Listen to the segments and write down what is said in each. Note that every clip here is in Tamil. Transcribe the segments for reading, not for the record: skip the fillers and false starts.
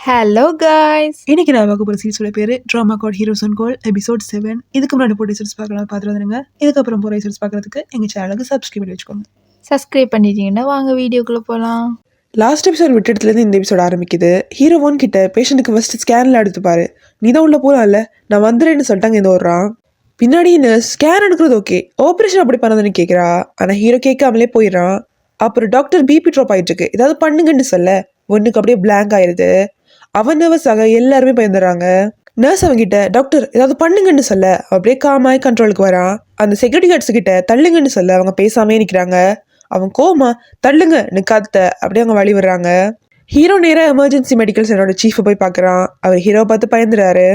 Hello guys. இன்னைக்கு நான் பார்க்க போகிற சீரிஸோட பேர் drama got heroes and goal episode 7. இதுக்கு முன்னாடி போட்டு எபிசோட்ஸ் பார்க்கலாம், பார்த்துட்டு வந்துருங்க. இதுக்கப்புறம் போகிற எபிசோட்ஸ் பார்க்கறதுக்கு எங்கள் சேனலுக்கு சப்ஸ்கிரைப் பண்ணி வச்சுக்கோங்க. சப்ஸ்கிரைப் பண்ணிட்டீங்கன்னா வாங்க வீடியோக்குள்ளே போகலாம். லாஸ்ட் எபிசோட் விட்டுறதுலேருந்து இந்த எபிசோட் ஆரம்பிக்குது. ஹீரோ 1 கிட்ட பேஷண்ட்டுக்கு ஃபர்ஸ்ட் ஸ்கேனில் எடுத்து பாரு, நீ தான் உள்ள போகலாம்ல, நான் வந்துடுறேன்னு சொல்லிட்டாங்க. இந்த ஓடுறான் பின்னாடி ஸ்கேன் எடுக்கிறது ஓகே, ஆப்ரேஷன் அப்படி பண்ணதுன்னு கேட்குறா. ஆனால் ஹீரோ கேட்காமலே போயிடறான். அப்புறம் டாக்டர் பிபி ட்ராப் ஆகிட்டு இருக்கு, ஏதாவது பண்ணுங்கன்னு சொல்ல ஒன்றுக்கு அப்படியே பிளாங்க் ஆயிடுது. அவன் நர்வஸ் ஆக எல்லாருமே பயந்துடுறாங்க. நர்ஸ் அவங்கிட்ட டாக்டர் ஏதாவது பண்ணுங்கன்னு சொல்ல அப்படியே காமாய் கண்ட்ரோலுக்கு வரான். அந்த செக்யூரிட்டி கார்ட்ஸ் கிட்ட தள்ளுங்கன்னு சொல்ல அவங்க பேசாமே நிற்கிறாங்க. அவன் கோமா தள்ளுங்கன்னு கத்த அப்படியே அவங்க வழி விடுறாங்க. ஹீரோ நேராக எமர்ஜென்சி மெடிக்கல் சென்டரோட சீஃபை போய் பார்க்குறான். அவர் ஹீரோவை பார்த்து பயந்துறாரு.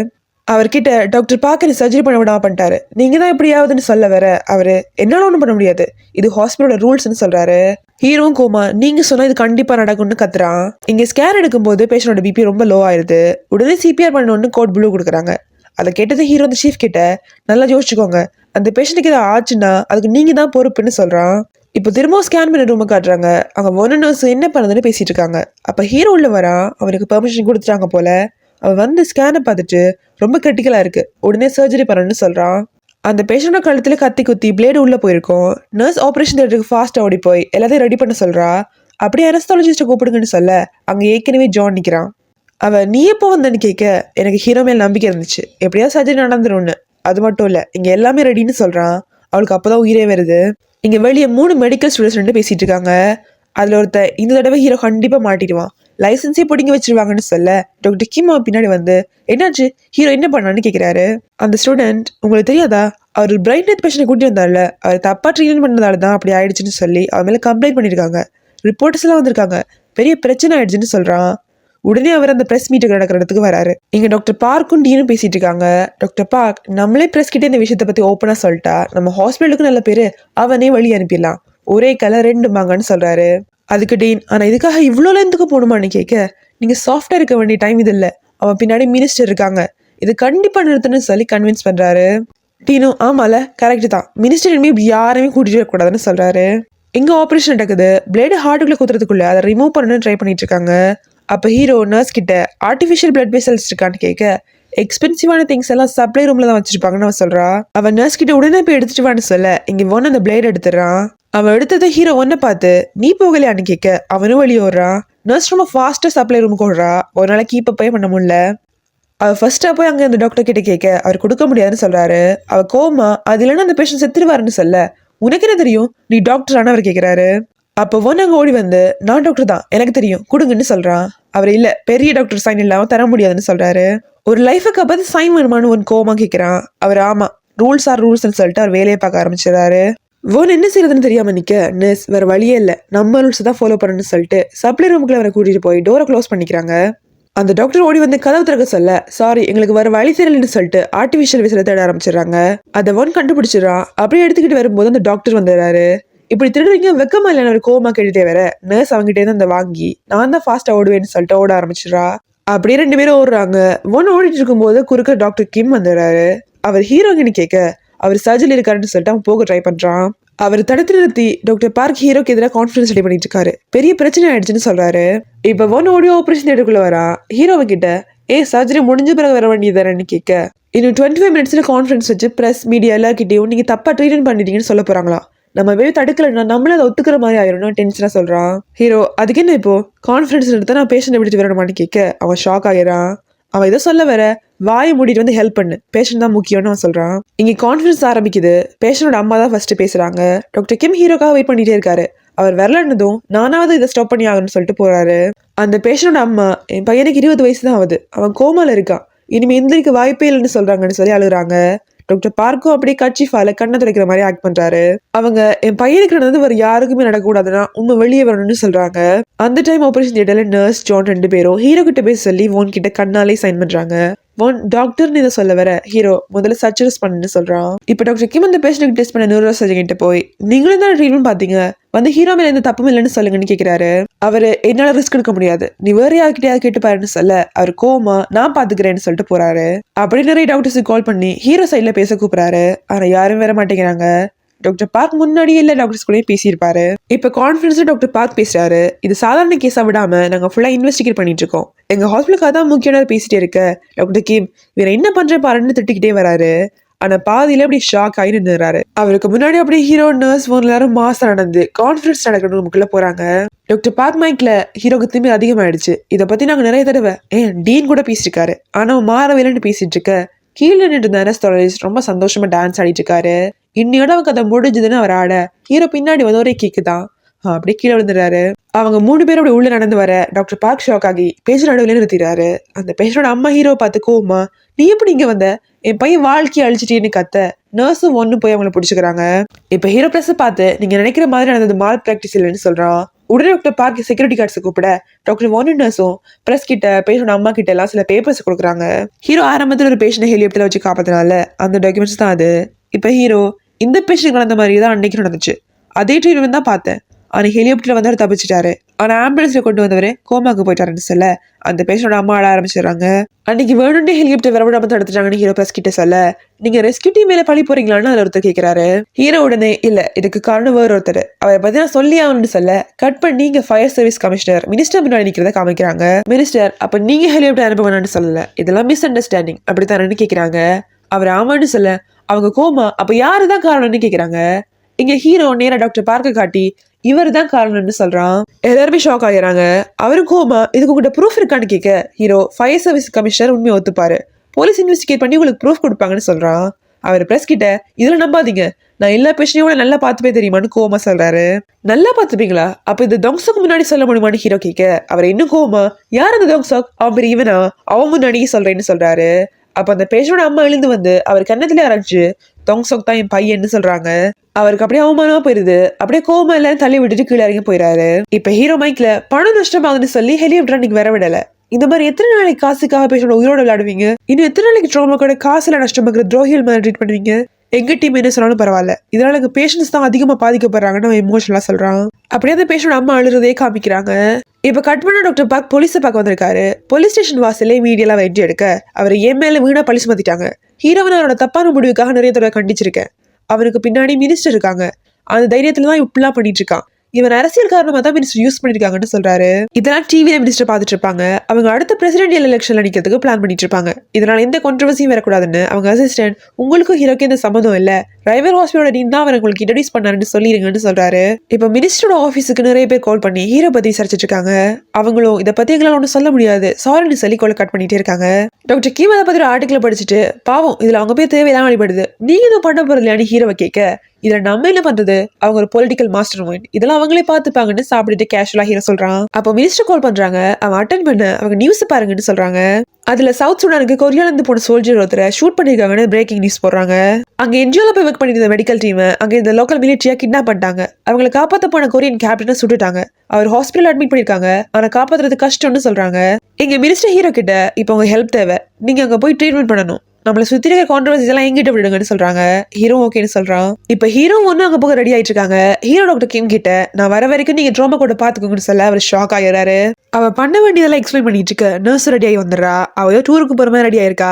அவர்கிட்ட டாக்டர் பார்க்க சர்ஜரி பண்ண விடாம பண்ணிட்டாரு, நீங்க தான் எப்படியாவதுன்னு சொல்ல வர அவரு என்னால ஒன்றும் பண்ண முடியாது, இது ஹாஸ்பிட்டலோட ரூல்ஸ்ன்னு சொல்றாரு. ஹீரோவும் கோமா நீங்க சொன்னா இது கண்டிப்பா நடக்கும்னு கத்துறான். இங்க ஸ்கேன் எடுக்கும்போது பேஷண்டோட பிபி ரொம்ப லோ ஆயிருது. உடனே சிபிஆர் பண்ணணும்னு கோட் ப்ளூ கொடுக்குறாங்க. அதை கேட்டது ஹீரோ அந்த சீஃப் கிட்ட நல்லா யோசிச்சுக்கோங்க, அந்த பேஷண்ட்டுக்கு ஏதாவது ஆச்சுன்னா அதுக்கு நீங்க தான் பொறுப்புன்னு சொல்றான். இப்போ திரும்பவும் ஸ்கேன் பண்ண ரூமை காட்டுறாங்க. அவங்க ஒன்னு நர்ஸ் என்ன பண்ணுதுன்னு பேசிட்டு இருக்காங்க. அப்ப ஹீரோ உள்ள வரான். அவனுக்கு பெர்மிஷன் கொடுத்துட்டாங்க போல. அவன் வந்து ஸ்கேனை பார்த்துட்டு ரொம்ப கிரிட்டிக்கலா இருக்கு, உடனே சர்ஜரி பண்ணணும்னு சொல்றான். அந்த பேஷண்டோட கழுத்துல கத்தி குத்தி பிளேடு உள்ள போயிருக்கும். நர்ஸ் ஆப்ரேஷன் தேட்டருக்கு ஃபாஸ்டா ஓடி போய் எல்லாத்தையும் ரெடி பண்ண சொல்றா. அப்படியே அனஸ்தாலஜிஸ்ட கூப்பிடுங்கன்னு சொல்ல அங்க ஏற்கனவே ஜான் நிக்கிறான். அவ நீ எப்போ வந்தன்னு கேட்க எனக்கு ஹீரோ மேல் நம்பிக்கை இருந்துச்சு, எப்படியாவது சர்ஜரி நடந்துரும்னு. அது மட்டும் இல்ல இங்க எல்லாமே ரெடின்னு சொல்றான். அவளுக்கு அப்பதான் உயிரே வருது. இங்க வெளியே 3 மெடிக்கல் ஸ்டூடெண்ட்ஸ் பேசிட்டு இருக்காங்க. அதுல ஒருத்த இந்த தடவை ஹீரோ கண்டிப்பா மாட்டிடுவான், லைசன்ஸே பிடிங்க வச்சிருவாங்கன்னு சொல்ல டாக்டர் கிம் பின்னாடி வந்து என்னாச்சு ஹீரோ என்ன பண்ணான்னு கேட்கிறாரு. அந்த ஸ்டூடெண்ட் உங்களுக்கு தெரியாதா, அவர் பிரைன் டெத் பேஷண்ட் கூட்டி வந்தால அவர் தப்பா ட்ரீட்மெண்ட் பண்ணதால தான் அப்படி ஆயிடுச்சுன்னு சொல்லி அவர் மேல கம்ப்ளைண்ட் பண்ணிருக்காங்க, ரிப்போர்ட்ஸ் எல்லாம் வந்திருக்காங்க, பெரிய பிரச்சனை ஆயிடுச்சுன்னு சொல்றான். உடனே அவர் அந்த பிரஸ் மீட்டுக்கு நடக்கிற இடத்துக்கு வராரு. இங்க டாக்டர் பார்க்கும் டீனும் பேசிட்டு இருக்காங்க. டாக்டர் பார்க் நம்மளே பிரஸ் கிட்டே இந்த விஷயத்தை பத்தி ஓப்பனா சொல்லிட்டா நம்ம ஹாஸ்பிட்டலுக்கு நல்ல பேரு, அவனே வழி அனுப்பிடலாம், ஒரே கலர் 2 மாங்கன்னு சொல்றாரு. அதுக்கு டீன் ஆனா இதுக்காக இவ்வளோ லென்த்துக்கு போகணுமான்னு கேட்க நீங்க சாஃப்டா இருக்க வேண்டிய டைம் இது இல்ல, அவன் பின்னாடி மினிஸ்டர் இருக்காங்க, இது கண்டிப்பா நிறுத்தணும்னு சொல்லி கன்வின்ஸ் பண்றாரு. டீனும் ஆமால கரெக்ட் தான், மினிஸ்டர் இனிமே இப்படி யாரையுமே கூட்டிட்டு வரக்கூடாதுன்னு சொல்றாரு. எங்க ஆப்ரேஷன் நடக்குது, பிளேடு ஹார்ட்டுக்குள்ள குத்துறதுக்குள்ள அதை ரிமூவ் பண்ணணும்னு ட்ரை பண்ணிட்டு இருக்காங்க. அப்ப ஹீரோ நர்ஸ் கிட்ட ஆர்டிஃபிஷியல் பிளட் வெசல்ஸ் இருக்கான்னு கேட்க எக்ஸ்பென்சிவான திங்ஸ் எல்லாம் சப்ளை ரூம்ல தான் வச்சிருப்பாங்கன்னு அவன் சொல்றா. அவன் நர்ஸ் கிட்ட உடனே போய் எடுத்துட்டு வான்னு சொல்ல இங்க ஒன்னு அந்த பிளேட் எடுத்துறான். அவன் எடுத்ததை ஹீரோ ஒன்ன பார்த்து நீ போகலையான்னு கேட்க அவனும் வெளியே ஓடுறான். நர்ஸ் ரொம்ப ஃபாஸ்டா சப்ளை ரூமுக்கு ஓடுறா. ஒரு நாளைக்கு கீப் அப்பே பண்ண முடியல. அவ ஃபர்ஸ்டா போய் அங்க அந்த டாக்டர் கிட்ட கேட்க அவர் கொடுக்க முடியாதுன்னு சொல்றாரு. அவ கோமா அது இல்லைன்னா அந்த பேஷண்ட் செத்துருவாருன்னு சொல்ல உனக்கு என்ன தெரியும் நீ டாக்டர் ஆன அவர் கேட்கிறாரு. அப்போ ஒன்னு அங்க ஓடி வந்து நான் டாக்டர் தான் எனக்கு தெரியும் கொடுங்கன்னு சொல்றான். அவர் இல்ல பெரிய டாக்டர் சைன் இல்லாம தர முடியாதுன்னு சொல்றாரு. ஒரு லைஃபுக்கு அப்ப சைன் வேணுமான்னு ஒன் கோமா கேட்கிறான். அவர் ஆமா ரூல்ஸ் ஆர் ரூல்ஸ்ன்னு சொல்லிட்டு அவர் வேலையை பார்க்க ஆரம்பிச்சிடறாரு. ஒன் என்ன செய்யறதுன்னு தெரியாம நிக்க நர்ஸ் வேற வழியே இல்ல நம்ம ரூல்ஸ் தான் ஃபாலோ பண்ணணும்னு சொல்லிட்டு சப்ளை ரூமுக்குள்ள அவரை கூட்டிட்டு போய் டோரை க்ளோஸ் பண்ணிக்கிறாங்க. அந்த டாக்டர் ஓடி வந்து கதவு திறக்க சொல்ல சாரி எங்களுக்கு வேற வழி தெரியலன்னு சொல்லிட்டு ஆர்டிஃபிஷியல் விசில தேட ஆரம்பிச்சிடறாங்க. அதை ஒன் கண்டுபிடிச்சிடறான். அப்படியே எடுத்துக்கிட்டு வரும்போது அந்த டாக்டர் வந்துடுறாரு. இப்படி திருடுறீங்க வெக்கமா இல்லைன்னு ஒரு கோமா கேட்டுட்டே வர நர்ஸ் அவங்ககிட்ட இருந்து அந்த வாங்கி நான் தான் ஃபாஸ்டா ஓடுவேன்னு சொல்லிட்டு ஓட ஆரம்பிச்சிடறா. அப்படியே 2 பேரும் ஓடுறாங்க. ஒன்னு ஓடிட்டு இருக்கும்போது குறுக்க டாக்டர் கிம் வந்துடுறாரு. அவர் ஹீரோகின்னு கேட்க அவர் சர்ஜரி இருக்காருன்னு சொல்லிட்டு அவன் போக ட்ரை பண்றான். அவர் தடுத்து நிறுத்தி டாக்டர் பார்க் ஹீரோக்கு எதிராக கான்ஃபிடன்ஸ் ரெடி பண்ணிட்டு இருக்காரு, பெரிய பிரச்சனை ஆயிடுச்சுன்னு சொல்றாரு. இப்ப ஒன் ஓடியோ ஆபரேஷன் தேட்டருக்குள்ள வரா. ஹீரோவை கிட்ட சர்ஜரி முடிஞ்ச பிறகு வர வேண்டியதானு கேட்க இன்னும் 25 மினிட்ஸ்ல கான்ஃபரன்ஸ் வச்சு பிரஸ் மீடியா எல்லார்கிட்டையும் நீங்க தப்பா ட்ரீட்மெண்ட் பண்ணிட்டீங்கன்னு சொல்ல போறாங்களா, நம்ம போய் தடுக்கலன்னா நம்மள அதை ஒத்துக்கிற மாதிரி ஆயிரும் டென்ஷனா சொல்றான். ஹீரோ அதுக்கு என்ன இப்போ கான்ஃபரன்ஸ் எடுத்தா நான் பேஷண்ட் எப்படி வரணுமான்னு கேட்க அவன் ஷாக் ஆகிறான். அவன் ஏதோ சொல்ல வர வாயை மூடிட்டு வந்து ஹெல்ப் பண்ணு, பேஷண்ட் தான் முக்கியம்னு அவன் சொல்றான். இங்க கான்ஃபரன்ஸ் ஆரம்பிக்குது. பேஷண்டோட அம்மா தான் ஃபர்ஸ்ட் பேசுறாங்க. டாக்டர் கிம் ஹீரோக்காக வெயிட் பண்ணிட்டே இருக்காரு. அவர் வரலன்னதும் நானாவது இதை ஸ்டாப் பண்ணி ஆகணும்னு சொல்லிட்டு போறாரு. அந்த பேஷண்டோட அம்மா என் பையனுக்கு 20 வயசு தான் ஆகுது, அவன் கோமால இருக்கான், இனிமே எந்திரிக்க வாய்ப்பே இல்லைன்னு சொல்றாங்கன்னு சொல்லி அழுகுறாங்க. டாக்டர் பார்க்கும் அப்படியே கட்சிஃபால கண்ணை துடைக்கிற மாதிரி ஆக்ட் பண்றாரு. அவங்க என் பையனுக்கு நடந்து வேற யாருக்குமே நடக்கூடாதுன்னா உண்மை வெளியே வரணும்னு சொல்றாங்க. அந்த டைம் ஆபரேஷன் தியேட்டர்ல நர்ஸ் ஜான் 2 பேரும் ஹீரோ கிட்ட பேச சொல்லி ஒன் கிட்ட கண்ணாலே சைன் பண்றாங்க. ஒன் டாக்டர்னு இதை சொல்ல வர ஹீரோ முதல்ல சர்ஜரிஸ் பண்ணுன்னு சொல்றான். இப்ப டாக்டர் கிம் அந்த பேஷண்ட்டுக்கு டெஸ்ட் பண்ண நியூரோ சர்ஜன் கிட்ட போய் நீங்களும் தான் ட்ரீட்மெண்ட் பாத்தீங்க, வந்து ஹீரோ மேல எந்த தப்பும் இல்லைன்னு சொல்லுங்கன்னு கேட்கிறாரு. அவரு என்னால ரிஸ்க் எடுக்க முடியாது, நீ வேற யார்கிட்டயாவது கேட்டு பாருன்னு சொல்ல அவர் கோமா நான் பாத்துக்கிறேன்னு சொல்லிட்டு போறாரு. அப்படி நிறைய டாக்டர்ஸுக்கு கால் பண்ணி ஹீரோ சைட்ல பேச கூப்பிடுறாரு. ஆனா யாரும் வர மாட்டேங்கிறாங்க. டாக்டர் பார்க் முன்னாடியே எல்லா டாக்டர்ஸ் கூடயும் பேசியிருப்பாரு. இப்ப கான்ஃபரன்ஸ்ல டாக்டர் பார்க் பேசுறாரு. இது சாதாரண கேஸா விடாம நாங்க ஃபுல்லா இன்வெஸ்டிகேட் பண்ணிட்டு இருக்கோம். எங்க ஹாஸ்பிட்டலுக்கு அதான் முக்கியமான பேசிட்டே இருக்க டாக்டர் கிம் வேற என்ன பண்ற பாருன்னு திட்டிக்கிட்டே வராரு. ஆனா பாதியில அப்படி ஷாக் ஆகி நின்னுறாரு. அவருக்கு முன்னாடி அப்படியே ஹீரோ நர்ஸ் ஒரு நேரம் மாசம் நடந்து கான்ஃபரன்ஸ் நடக்கிற ரூமுக்குள்ள போறாங்க. டாக்டர் பார்க் மைக்ல ஹீரோக்கு திரும்பி அதிகமாயிடுச்சு. இதை பத்தி நாங்க நிறைய தடவை டீன் கூட பேசிருக்காரு. ஆனா அவன் மாறவில்லைன்னு பேசிட்டு இருக்க கீழே நின்று நர்ஸ் தொழிலிஸ்ட் ரொம்ப சந்தோஷமா டான்ஸ் ஆடிட்டு இருக்காரு. இன்னையோட அவங்க அதை முடிஞ்சதுன்னு அவர் ஆட ஹீரோ பின்னாடி வந்து ஒரே கேக்குதான் அப்படியே கீழே விழுந்துறாரு. அவங்க 3 பேரும் அப்படி உள்ள நடந்து வர டாக்டர் பார்க் ஷாக் ஆகி பேஷண்ட் நடுவில் நிறுத்திடுறாரு. அந்த பேஷண்டோட அம்மா ஹீரோ பார்த்து கோவமா நீ எப்படி இங்க வந்த, என் பையன் வாழ்க்கையை அழிச்சிட்டேன்னு கத்த நர்ஸும் ஒன்னு போய் அவங்கள பிடிச்சிக்கிறாங்க. இப்ப ஹீரோ பிளஸ் பார்த்து நீங்க நினைக்கிற மாதிரி நடந்தது மால் பிராக்டிஸ் இல்லைன்னு சொல்றான். உடனே டாக்டர் பார்க் செக்யூரிட்டி கார்ட்ஸ் கூப்பிட டாக்டர் ஒன்னு நர்ஸும் பிரஸ் கிட்ட பேஷண்ட் அம்மா கிட்ட எல்லாம் சில பேப்பர்ஸ் கொடுக்குறாங்க. ஹீரோ ஆரம்பத்தில் ஒரு பேஷண்ட் ஹெலிகாப்டர்ல வச்சு காப்பாத்தினால அந்த டாக்குமெண்ட்ஸ் தான் அது. இப்ப ஹீரோ இந்த பேஷண்ட் நடந்த மாதிரி தான் அன்னைக்கு நடந்துச்சு, அதே ட்ரீட்மெண்ட் தான் பார்த்தேன். ஆனா ஹெலிகாப்டர்ல வந்தவர் தப்பிச்சிட்டாரு. ஆனா ஆம்புலன்ஸ்ல கொண்டு வந்தவரே கோமாக்கு போயிட்டாருன்னு சொல்ல அந்த பேஷண்டோட அம்மா ஆட ஆரம்பிச்சிடறாங்க. அன்னைக்கு வேணும்னே ஹெலிகாப்டர் வரவிடாம தடுத்துட்டாங்கன்னு ஹீரோ பிரஸ் கிட்ட சொல்ல நீங்க ரெஸ்கியூ டீம் மேல பழி போறீங்களான்னு அதுல ஒருத்தர் கேட்கிறாரு. ஹீரோ உடனே இல்ல இதுக்கு காரணம் வேற ஒருத்தர், அவரை பத்தி நான் சொல்லி ஆகணும்னு சொல்ல கட் பண்ணி நீங்க ஃபயர் சர்வீஸ் கமிஷனர் மினிஸ்டர் முன்னாடி நிக்கிறத காமிக்கிறாங்க. மினிஸ்டர் அப்ப நீங்க ஹெலிகாப்டர் அனுப்ப வேணாம்னு சொல்லல, இதெல்லாம் மிஸ் அண்டர்ஸ்டாண்டிங் அப்படித்தானு கேட்கிறாங்க. அவர் ஆமான்னு சொல்ல அவங்க கோமா அப்ப யாருதான் காரணம்னு கேக்குறாங்க. இங்க ஹீரோ நேரா டாக்டர் பார்க்க காட்டி இவர் தான் காரணம்னு சொல்றான். எல்லாருமே ஷாக் ஆகிறாங்க. அவரும் கோமா இதுக்கு உங்கள்கிட்ட ப்ரூஃப் இருக்கான்னு கேட்க ஹீரோ ஃபயர் சர்வீஸ் கமிஷனர் உண்மையை ஒத்துப்பாரு, போலீஸ் இன்வெஸ்டிகேட் பண்ணி உங்களுக்கு ப்ரூஃப் கொடுப்பாங்கன்னு சொல்றான். அவர் பிரஸ் கிட்ட இதுல நம்பாதீங்க, நான் எல்லா பேஷண்டையும் நல்லா பார்த்துப்பே தெரியுமான்னு கோமா சொல்றாரு. நல்லா பார்த்துப்பீங்களா, அப்ப இந்த தொங்ஸாக்கு முன்னாடி சொல்ல முடியுமான்னு ஹீரோ கேட்க அவர் இன்னும் கோமா யார் அந்த தொங்ஸாக், அவன் பெரிய இவனா, அவன் முன்னாடியே சொல்றேன்னு சொல்றாரு. அப்ப அந்த பேஷண்டோட அம்மா எழுந்து வந்து அவர் கண்ணத்துல ஆரம்பிச்சு தொங்ஸாக் தான் என் பையன்னு சொல்றாங்க. அவருக்கு அப்படியே அவமானமா போயிருது. அப்படியே கோமா எல்லாம் தள்ளி விட்டுட்டு கீழே இறங்கி போயிடாரு. இப்ப ஹீரோ மைக்ல பணம் நஷ்டமாகுதுன்னு சொல்லி ஹெலிகாப்டர் நீங்க வர விடல, இந்த மாதிரி எத்தனை நாளைக்கு காசுக்காக பேஷண்ட் உயிரோட விளையாடுவீங்க, இன்னும் எத்தனை நாளைக்கு ட்ராமா கூட காசுல நஷ்டமாக்குற துரோகிகள் மாதிரி ட்ரீட் பண்ணுவீங்க, எங்க டீம் என்ன சொன்னாலும் பரவாயில்ல, இதனால எங்க பேஷண்ட்ஸ் தான் அதிகமா பாதிக்கப்படுறாங்கன்னு அவன் எமோஷனலா சொல்றான். அப்படியே அந்த பேஷண்ட் அம்மா அழுறதே காமிக்கிறாங்க. இப்ப கட் பண்ண டாக்டர் பார்க் போலீஸை பார்க்க வந்திருக்காரு. போலீஸ் ஸ்டேஷன் வாசலே மீடியெல்லாம் வெட்டி எடுக்க அவர் என் மேல வீணா பழி சுமத்திட்டாங்க. ஹீரோவன் அவரோட தப்பான முடிவுக்காக நிறைய தடவை கண்டிச்சிருக்கேன். அவனுக்கு பின்னாடி மினிஸ்டர் இருக்காங்க, அந்த தைரியத்துலதான் இப்படிலாம் பண்ணிட்டு இருக்கான். இவன் அரசியல் காரணமா தான் மினிஸ்டர் யூஸ் பண்ணிருக்காங்கன்னு சொல்றாரு. இதெல்லாம் டிவில மினிஸ்டர் பார்த்துட்டு இருப்பாங்க. அவங்க அடுத்த பிரசிடென்டியல் எலெக்ஷன்ல நிக்கிறதுக்கு பிளான் பண்ணிட்டு இருப்பாங்க. இதனால எந்த கான்ட்ரவர்சியும் வரக்கூடாதுன்னு அவங்க அசிஸ்டன்ட் உங்களுக்கும் ஹீரோக்கு எந்த சம்மந்தம் இல்ல, ரைவர் ஹாஸ்பிட்டலோட டீன் தான் அவர் உங்களுக்கு இன்ட்ரோடியூஸ் பண்ணாருன்னு சொல்லிருங்கன்னு சொல்றாரு. இப்ப மினிஸ்டரோட ஆஃபீஸுக்கு நிறைய பேர் கால் பண்ணி ஹீரோ பத்தி விசாரிச்சிட்டு இருக்காங்க. அவங்களும் இதை பத்தி எங்களால ஒன்றும் சொல்ல முடியாது சாரின்னு சொல்லி கால் கட் பண்ணிட்டே இருக்காங்க. டாக்டர் கீம் அதை பத்தி ஒரு ஆர்டிக்கல படிச்சுட்டு பாவம் இதுல அவங்க பேர் தேவையெல்லாம் வழிபடுது, நீங்க எதுவும் பண்ண போறது இல்லையான்னு ஹீரோவை கேட்க இதுல நம்ம என்ன பண்றது, அவங்க ஒரு பொலிட்டிக்கல் மாஸ்டர் மைண்ட், இதெல்லாம் அவங்களே பாத்துப்பாங்கன்னு சாப்பிட்டுட்டு கேஷுவலா ஹீரோ சொல்றான். அப்போ மினிஸ்டர் கால் பண்றாங்க. அவன் அட்டென்ட் பண்ண அவங்க நியூஸ் பாருங்கன்னு சொல்றாங்க. அதுல சவுத் சூடானுக்கு கொரியால இருந்து போன சோல்ஜர் ஒருத்தரை ஷூட் பண்ணிருக்காங்கன்னு பிரேக்கிங் நியூஸ் போடுறாங்க. அங்க என்ஜிஓல போய் ஒர்க் பண்ணிருந்த மெடிக்கல் டீம் அங்க இந்த லோக்கல் மிலிட்டரியா கிட்னாப் பண்ணிட்டாங்க. அவங்களை காப்பாத்த போன கொரியன் கேப்டனை சுட்டுட்டாங்க. அவர் ஹாஸ்பிட்டல் அட்மிட் பண்ணிருக்காங்க, ஆனா காப்பாத்துறது கஷ்டம்னு சொல்றாங்க. எங்க மினிஸ்டர் ஹீரோ கிட்ட இப்போ உங்க ஹெல்ப் தேவை, நீங்க அங்க போய் ட்ரீட்மெண்ட் பண்ணணும், நம்மள சுத்தி இருக்க கான்ட்ரவர்சிஸ் எல்லாம் எங்கிட்ட விடுங்கன்னு சொல்றாங்க. ஹீரோ ஓகேன்னு சொல்றான். இப்ப ஹீரோ ஒண்ணு அங்க போக ரெடி ஆயிட்டு இருக்காங்க. ஹீரோ டாக்டர் கிம் கிட்ட நான் வர வரைக்கும் நீங்க ட்ராமா கூட பாத்துக்கோங்கன்னு சொல்ல அவர் ஷாக் ஆகிறாரு. அவ பண்ண வேண்டியதெல்லாம் எக்ஸ்பிளைன் பண்ணிட்டு இருக்க நர்ஸ் ரெடி ஆகி வந்துடுறா. அவ டூருக்கு போற மாதிரி ரெடி ஆயிருக்கா.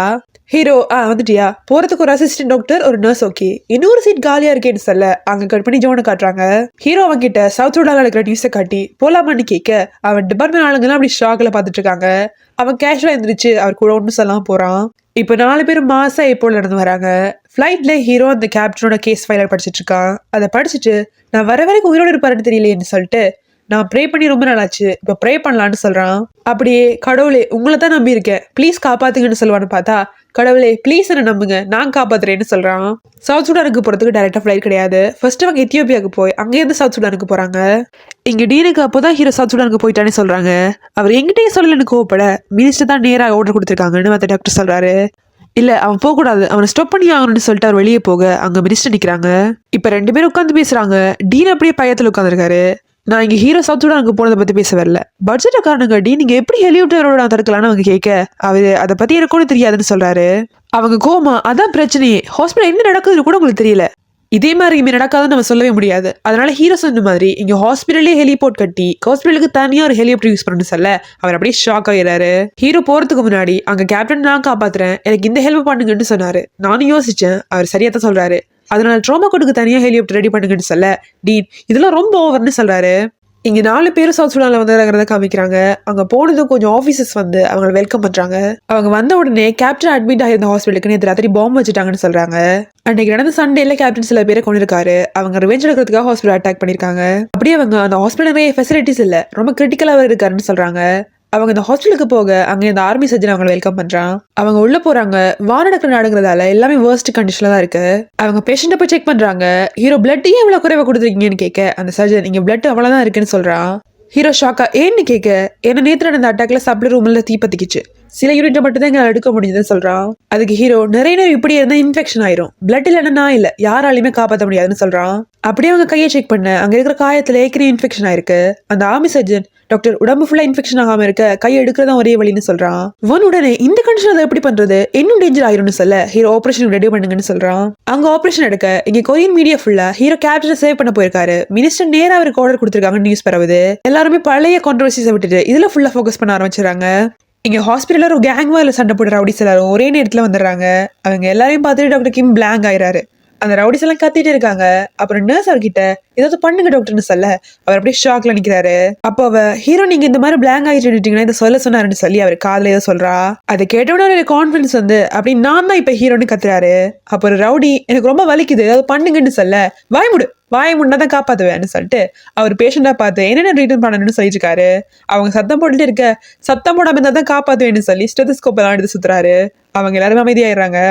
ஹீரோ வந்துட்டியா, போறதுக்கு ஒரு அசிஸ்டன்ட் டாக்டர் ஒரு நர்ஸ் ஓகே, இன்னொரு சீட் காலியா இருக்கேன்னு சொல்ல அங்க கட் பண்ணி ஜோனை காட்டுறாங்க. ஹீரோ அவன் கிட்ட சவுத் சூடால இருக்கிற நியூஸை காட்டி போலாமான்னு கேட்க அவன் டிபார்ட்மெண்ட் ஆளுங்கெல்லாம் அப்படி ஷாக்ல பாத்துட்டு இருக்காங்க. அவன் கேஷுவலா இருந்துருச்சு அவர் கூட ஒன்னும் சொல்லாம போறான். இப்ப 4 பேரும் மாசா இப்போ நடந்து வராங்க. ஃபிளைட்ல ஹீரோ அந்த கேப்டனோட கேஸ் ஃபைல படிச்சுட்டு இருக்கான். அதை படிச்சுட்டு நான் வர வரைக்கும் உயிரோடு இருப்பாருன்னு தெரியலையேன்னு சொல்லிட்டு நான் ப்ரே பண்ணி ரொம்ப நாளாச்சு, இப்ப ப்ரே பண்ணலான்னு சொல்றான். அப்படியே கடவுளே உங்களை தான் நம்பி இருக்கேன், ப்ளீஸ் காப்பாத்துங்கன்னு சொல்லுவான்னு பார்த்தா கடவுளே ப்ளீஸ் என்ன நம்புங்க நான் காப்பாத்துறேன்னு சொல்றான். சவுத் சூடானுக்கு போறதுக்கு டைரக்டா ஃபிளைட் கிடையாது. ஃபர்ஸ்ட் அவங்க எத்தியோப்பியாவுக்கு போய் அங்கேருந்து சவுத் சூடானுக்கு போறாங்க. இங்க டீனுக்கு அப்போதான் ஹீரோ சவுத் சூடானுக்கு போயிட்டானே சொல்றாங்க. அவர் எங்கிட்டே சொல்லலன்னு கோவப்பட மினிஸ்டர் தான் நேராக ஆர்டர் கொடுத்துருக்காங்கன்னு மற்ற டாக்டர் சொல்றாரு. இல்ல அவன் போக கூடாது, அவனை ஸ்டாப் பண்ணி ஆகணும்னு சொல்லிட்டு அவர் வெளியே போக அங்க மினிஸ்டர் நிக்கிறாங்க. இப்ப 2 பேரும் உட்காந்து பேசுறாங்க. டீன் அப்படியே பயத்துல உட்காந்துருக்காரு. நான் இங்க ஹீரோ சவுத் சூடானுக்கு போனதை பத்தி பேச வரல, பட்ஜெட் காரணங்காட்டி நீங்க எப்படி ஹெலிகாப்டரோட தடுக்கலான்னு அவங்க கேட்க அவரு அதை பத்தி எனக்கும் தெரியாதுன்னு சொல்றாரு. அவங்க கோமா அதான் பிரச்சனையே, ஹாஸ்பிட்டல் என்ன நடக்குதுன்னு கூட உங்களுக்கு தெரியல, இதே மாதிரி இனிமே நடக்காதுன்னு நம்ம சொல்லவே முடியாது. அதனால ஹீரோ சொன்ன மாதிரி இங்க ஹாஸ்பிட்டலே ஹெலிபோர்ட் கட்டி ஹாஸ்பிட்டலுக்கு தனியா ஒரு ஹெலிகாப்டர் யூஸ் பண்ணணும்னு சொல்ல அவர் அப்படியே ஷாக் ஆகிறாரு. ஹீரோ போறதுக்கு முன்னாடி அங்க கேப்டன் நான் காப்பாத்துறேன், எனக்கு இந்த ஹெல்ப் பண்ணுங்கன்னு சொன்னாரு. நானும் யோசிச்சேன், அவர் சரியா தான் சொல்றாரு, அதனால ட்ராமா கோட்டுக்கு தனியா ஹெலிகாப்டர் ரெடி பண்ணுங்கன்னு சொல்ல டீன் இதெல்லாம் ரொம்ப ஓவர்னு சொல்றாரு. இங்க 4 பேரும் சவுத் சுடான்ல வந்து காமிக்கிறாங்க. அங்க போனதும் கொஞ்சம் ஆபீசர்ஸ் வந்து அவங்களை வெல்கம் பண்றாங்க. அவங்க வந்த உடனே கேப்டன் அட்மிட் ஆகிருந்த ஹாஸ்பிட்டலுக்கு நேற்று ராத்திரி பாம்பு வச்சுட்டாங்கன்னு சொல்றாங்க. அன்னைக்கு நடந்த சண்டேல கேப்டன் சில பேரை கொண்டிருக்காரு. அவங்க ரிவெஞ்ச் எடுக்கிறதுக்காக ஹாஸ்பிட்டல் அட்டாக் பண்ணிருக்காங்க. அப்படியே அவங்க அந்த ஹாஸ்பிட்டல் நிறைய ஃபெசிலிட்டிஸ் இல்ல, ரொம்ப கிரிட்டிக்கலாக இருக்காருன்னு சொல்றாங்க. அவங்க இந்த ஹாஸ்பிட்டலுக்கு போக அங்க இந்த ஆர்மி சர்ஜன் அவங்களை வெல்கம் பண்றான். அவங்க உள்ள போறாங்க. வானடக்கிற நாடுங்கிறதால எல்லாமே வேர்ஸ்ட் கண்டிஷன்ல தான் இருக்கு. அவங்க பேஷண்ட்டை போய் செக் பண்றாங்க. ஹீரோ பிளட் ஏன் இவ்வளவு குறைவா கொடுத்துருக்கீங்கன்னு கேட்க அந்த சர்ஜன் இங்க பிளட் அவ்வளவுதான் இருக்குன்னு சொல்றான். ஹீரோ ஷாக்கா ஏன்னு கேட்க ஏன்னா நேற்று நடந்த அட்டாக்ல சப்ளை ரூம்ல தீ பத்திக்கிச்சு, சில யூனிட்டை மட்டும் தான் எங்களால் எடுக்க முடியுதுன்னு சொல்றான். அதுக்கு ஹீரோ நிறைய நேரம் இப்படி இருந்தா இன்ஃபெக்ஷன் ஆயிரும், பிளட் இல்லைன்னா நான் இல்ல யாராலையுமே காப்பாற்ற முடியாதுன்னு சொல்றான். அப்படியே அவங்க கையை செக் பண்ண அங்க இருக்கிற காயத்துல ஏற்கனவே இன்ஃபெக்ஷன் ஆயிருக்கு. அந்த ஆர்மி சர்ஜன் டாக்டர் உடம்பு ஃபுல்லா இன்ஃபெக்ஷன் ஆகாம இருக்க கையை எடுக்கிறதா ஒரே வழின்னு சொல்றான். ஒன் உடனே இந்த கண்டிஷன் அதை எப்படி பண்றது, இன்னும் டேஞ்சர் ஆயிரும்னு சொல்ல ஹீரோ ஆபரேஷன் ரெடி பண்ணுங்கன்னு சொல்றான். அங்க ஆபரேஷன் எடுக்க இங்க கொரியன் மீடியா ஃபுல்லா ஹீரோ கேப்டனை சேவ் பண்ண போயிருக்காரு. மினிஸ்டர் நேரா அவருக்கு ஆர்டர் கொடுத்திருக்காங்க நியூஸ் பரவுது. எல்லாருமே பழைய கான்ட்ரோவர்சிஸை விட்டுட்டு இதுல ஃபுல்லா ஃபோக்கஸ் பண்ண ஆரம்பிச்சிடறாங்க. இங்க ஹாஸ்பிட்டல்ல ஒரு கேங் வார்ல சண்டை போடுற ரவுடிஸ் எல்லாரும் ஒரே நேரத்துல வந்துடுறாங்க. அவங்க எல்லாரையும் பார்த்துட்டு டாக்டர் கிம் பிளாங்க் ஆயிராரு. அந்த ரவுடிஸ் எல்லாம் கத்திட்டு இருக்காங்க. அப்புறம் நர்ஸ் அவர்கிட்ட ஏதாவது பண்ணுங்க டாக்டர்னு சொல்ல அவர் அப்படியே ஷாக்ல நிக்கிறாரு. அப்போ அவ ஹீரோ நீங்க இந்த மாதிரி பிளாங்க் ஆயிட்டு இதை சொல்ல சொன்னாருன்னு சொல்லி அவர் காதுல ஏதோ சொல்றா. அதை கேட்டவுடனே கான்பிடன்ஸ் வந்து அப்படி நான் தான் இப்ப ஹீரோன்னு கத்துறாரு. அப்போ ஒரு ரவுடி எனக்கு ரொம்ப வலிக்குது ஏதாவது பண்ணுங்கன்னு சொல்ல வாய முன்னாதான் காப்பாத்துவேன்னு சொல்லிட்டு அவர் பேஷண்டா பார்த்து என்னென்ன ட்ரீட்மெண்ட் பண்ணணும்னு சொல்லிட்டு இருக்காரு. அவங்க சத்தம் போட்டுட்டு இருக்க சத்தம் போடாம இருந்தா தான் காப்பாத்துவேன்னு சொல்லி ஸ்டெத்தஸ்கோப் எல்லாம் எடுத்து சுத்துறாரு. அவங்க எல்லாருமே அமைதியாயிடுறாங்க.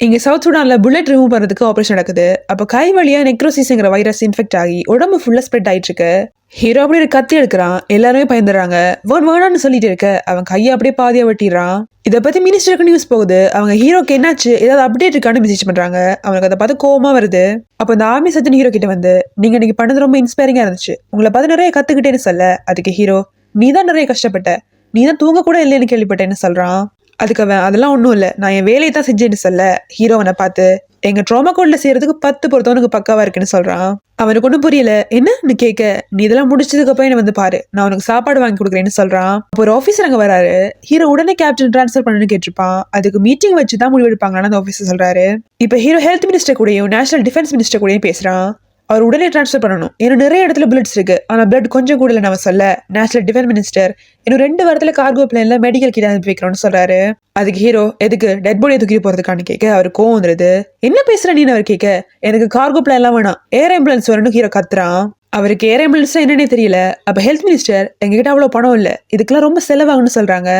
இங்க சவுத் சுடான்ல புல்லட் ரிமூவ் பண்றதுக்கு ஆபரேஷன் நடக்குது. அப்ப கை வழியா நெக்ரோசிஸ்ங்கிற வைரஸ் இன்ஃபெக்ட் ஆகி உடம்பு ஃபுல்லா ஸ்ப்ரெட் ஆயிட்டு இருக்கு. ஹீரோ அப்படி ஒரு கத்தி எடுக்கிறான். எல்லாருமே பயந்துடுறாங்க. வேணான்னு சொல்லிட்டு இருக்க அவன் கையை அப்படியே பாதியா வெட்டிடுறான். இதை பத்தி மினிஸ்டருக்கு நியூஸ் போகுது. அவங்க ஹீரோக்கு என்னாச்சு ஏதாவது அப்டேட் இருக்கான்னு மெசேஜ் பண்றாங்க. அவனுக்கு அதை பார்த்து கோவமா வருது. அப்ப இந்த ஆர்மி சர்ஜன் ஹீரோ கிட்ட வந்து நீங்க இன்னைக்கு பண்ணது ரொம்ப இன்ஸ்பைரிங்கா இருந்துச்சு, உங்களை பார்த்து நிறைய கத்துக்கிட்டேன்னு சொல்ல அதுக்கு ஹீரோ நீ தான் நிறைய கஷ்டப்பட்ட, நீ தான் தூங்க கூட இல்லைன்னு கேள்விப்பட்டேன்னு சொல்றான். அதுக்கு அவன் அதெல்லாம் ஒன்றும் இல்லை நான் என் வேலையை தான் செஞ்சேன்னு சொல்ல ஹீரோவனை பார்த்து எங்க ட்ராமா கோட்ல செய்யறதுக்கு 10 பொறுத்தவனுக்கு பக்காவா இருக்குன்னு சொல்றான். அவனுக்கு ஒன்றும் புரியல. என்னன்னு கேட்க நீ இதெல்லாம் முடிச்சதுக்கு அப்புறம் என்ன வந்து பாரு, நான் உனக்கு சாப்பாடு வாங்கி கொடுக்குறேன்னு சொல்றான். அப்போ ஒரு ஆஃபீஸர் அங்கே வராரு. ஹீரோ உடனே கேப்டன் டிரான்ஸ்ஃபர் பண்ணணும்னு கேட்டிருப்பான். அதுக்கு மீட்டிங் வச்சு தான் முடிவெடுப்பாங்கன்னு அந்த ஆஃபீஸர் சொல்றாரு. இப்போ ஹீரோ ஹெல்த் மினிஸ்டர் கூடயும் நேஷனல் டிஃபென்ஸ் மினிஸ்டர் கூடயும் பேசுறான். அவர் உடனே டிரான்ஸ்ஃபர் பண்ணணும், ஏன்னா நிறைய இடத்துல புல்லட்ஸ் இருக்கு, ஆனா பிளட் கொஞ்சம் கூட இல்லை நம்ம சொல்ல நேஷனல் டிஃபென்ஸ் மினிஸ்டர் இன்னும் 2 வாரத்துல கார்கோ பிளேன்ல மெடிக்கல் கிட்ட அனுப்பி வைக்கிறோம்னு சொல்றாரு. அதுக்கு ஹீரோ எதுக்கு டெட் பாடியை தூக்கி போறதுக்கான்னு கேட்க அவர் கோவம் வந்துருது. என்ன பேசுற நீன்னு அவர் கேட்க எனக்கு கார்கோ பிளேன் எல்லாம் வேணாம் ஏர் ஆம்புலன்ஸ் வரணும் ஹீரோ கத்துறான். அவருக்கு ஏர் ஆம்புலன்ஸ் என்னன்னே தெரியல. அப்ப ஹெல்த் மினிஸ்டர் எங்ககிட்ட அவ்வளவு பணம் இல்ல, இதுக்கெல்லாம் ரொம்ப செலவாகும்னு சொல்றாங்க.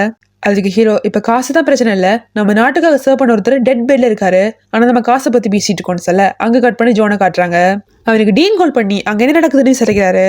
அதுக்கு ஹீரோ இப்ப காசு தான் பிரச்சனை இல்ல, நம்ம நாட்டுக்காக சர்வ் பண்ண ஒருத்தர் டெட் பெட்ல இருக்காரு, ஆனா நம்ம காசை பத்தி பேசிட்டு இருக்கோம்னு சொல்ல அங்க கட் பண்ணி ஜோனை காட்டுறாங்க. அவனுக்கு டீன் கால் பண்ணி அங்க என்ன நடக்குதுன்னு சரிக்கிறாரு.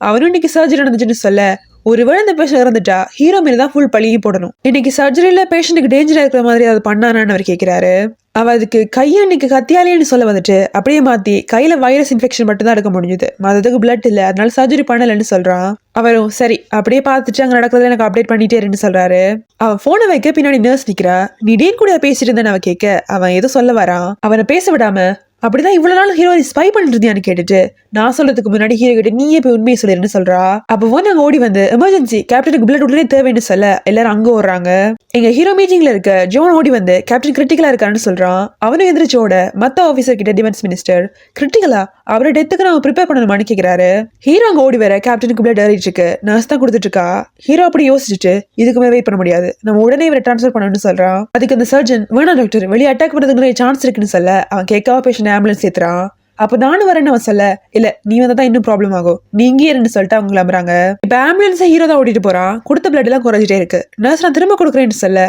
அவனும் இன்னைக்கு சர்ஜரி நடந்துச்சுன்னு சொல்ல ஒருவேளை இந்த பேஷண்ட் இறந்துட்டா ஹீரோ மேல தான் ஃபுல் பழியை போடணும், இன்னைக்கு சர்ஜரியில பேஷண்ட்டுக்கு டேஞ்சரா இருக்கிற மாதிரி அதை பண்ணானான்னு அவர் கேட்கிறாரு. அவ அதுக்கு கையை இன்னைக்கு கத்தியாலேன்னு சொல்ல வந்துட்டு அப்படியே மாத்தி கையில வைரஸ் இன்ஃபெக்ஷன் மட்டும் தான் எடுக்க முடியுது, மற்றதுக்கு பிளட் இல்ல, அதனால சர்ஜரி பண்ணலன்னு சொல்றான். அவரும் சரி அப்படியே பார்த்துட்டு அங்க நடக்கிறத எனக்கு அப்டேட் பண்ணிட்டே இருன்னு சொல்றாரு. அவன் போனை வைக்க பின்னாடி நர்ஸ் நிக்கிறா. நீ டீன் கூட பேசிட்டு இருந்தேன்னு அவ கேட்க அவன் ஏதோ சொல்ல வரான். அவனை பேச விடாம அப்படிதான் இவ்வளவு நாள் ஹீரோ ஸ்பை பண்ணிட்டு இருந்தியான்னு கேட்டுட்டு நான் சொல்றதுக்கு முன்னாடி ஹீரோ கிட்ட நீயே போய் உண்மையை சொல்லிருன்னு சொல்றா. அப்போ நாங்க ஓடி வந்து எமர்ஜென்சி கேப்டனுக்கு பிளட் உடனே தேவைன்னு சொல்ல எல்லாரும் அங்க ஓடுறாங்க. எங்க ஹீரோ மீட்டிங்ல இருக்க ஜோன் ஓடி வந்து கேப்டன் கிரிட்டிக்கலா இருக்கான்னு சொல்றான். அவனும் எதிர்ச்சோட மத்த ஆபீசர் கிட்ட டிஃபென்ஸ் மினிஸ்டர் கிரிட்டிக்கலா அவரை டெத்துக்கு நம்ம ப்ரிப்பேர் பண்ணணுமான்னு கேட்கிறாரு. ஹீரோ அங்க ஓடி வர கேப்டனுக்கு பிளட் ஏறிட்டு இருக்கு, நர்ஸ் தான் கொடுத்துட்டு இருக்கா. ஹீரோ அப்படி யோசிச்சுட்டு இதுக்குமே வெயிட் பண்ண முடியாது, நம்ம உடனே இவரை டிரான்ஸ்ஃபர் பண்ணணும்னு சொல்றான். அதுக்கு அந்த சர்ஜன் வேணா டாக்டர் வெளியே அட்டாக் பண்றதுக்கு சான்ஸ் இருக்குன்னு சொல்ல அவன் கேட்காம பேஷண்ட் ஆம்புலன்ஸ் ஏத்துறான். அப்ப நானும் வரேன்னு அவன் சொல்ல இல்ல நீ வந்தா இன்னும் ப்ராப்ளம் ஆகும், நீ இங்கே இருன்னு சொல்லிட்டு அவங்க கிளம்புறாங்க. இப்ப ஆம்புலன்ஸை ஹீரோ தான் ஓட்டிட்டு போறான். கொடுத்த பிளட் எல்லாம் குறைஞ்சிட்டே இருக்கு. நர்ஸ் நான் திரும்ப கொடுக்குறேன்னு சொல்ல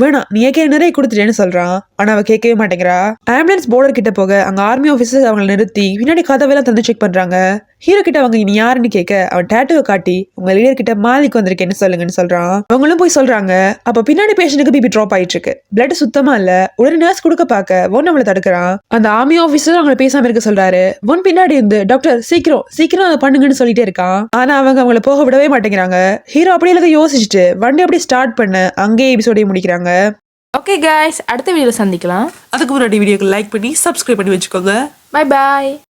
வேணாம் நீ ஏற்கனவே நிறைய கொடுத்துட்டேன்னு சொல்றான். ஆனா அவ கேட்கவே மாட்டேங்கிறா. ஆம்புலன்ஸ் போர்டர் கிட்ட போக அங்க ஆர்மி ஆபீசர்ஸ் அவங்களை நிறுத்தி பின்னாடி கதவெல்லாம் தந்து செக் பண்றாங்க. ஹீரோ கிட்ட அவங்க நீ யாருன்னு கேட்க அவன் டேட்டுவை காட்டி உங்க லீடர் கிட்ட மாலிக்கு வந்திருக்கேன்னு சொல்லுங்கன்னு சொல்றான். அவங்களும் போய் சொல்றாங்க. அப்ப பின்னாடி பேஷண்ட்டுக்கு பிபி ட்ராப் ஆயிட்டு இருக்கு, பிளட் சுத்தமா இல்ல. உடனே நர்ஸ் கொடுக்க பாக்க அவளை தடுக்கிறான். அந்த ஆர்மி ஆபீசர் அவங்களை பேசாம இருக்க சொல்றாரு. பின்னாடி இருந்து டாக்டர் சீக்கிரம் அதை பண்ணுங்கன்னு சொல்லிட்டே இருக்கான். ஆனா அவங்களை போக விடவே மாட்டேங்கிறாங்க. ஹீரோ அப்படியே எல்லாத்தையும் யோசிச்சுட்டு வண்டி அப்படியே ஸ்டார்ட் பண்ண அங்கேயே எபிசோடையும் முடிக்கிறாங்க. ஓகே கைஸ், அடுத்த வீடியோல சந்திக்கலாம். அதுக்கு முன்னாடி வீடியோக்கு லைக் பண்ணி சப்ஸ்கிரைப் பண்ணி வச்சுக்கோங்க. Bye bye.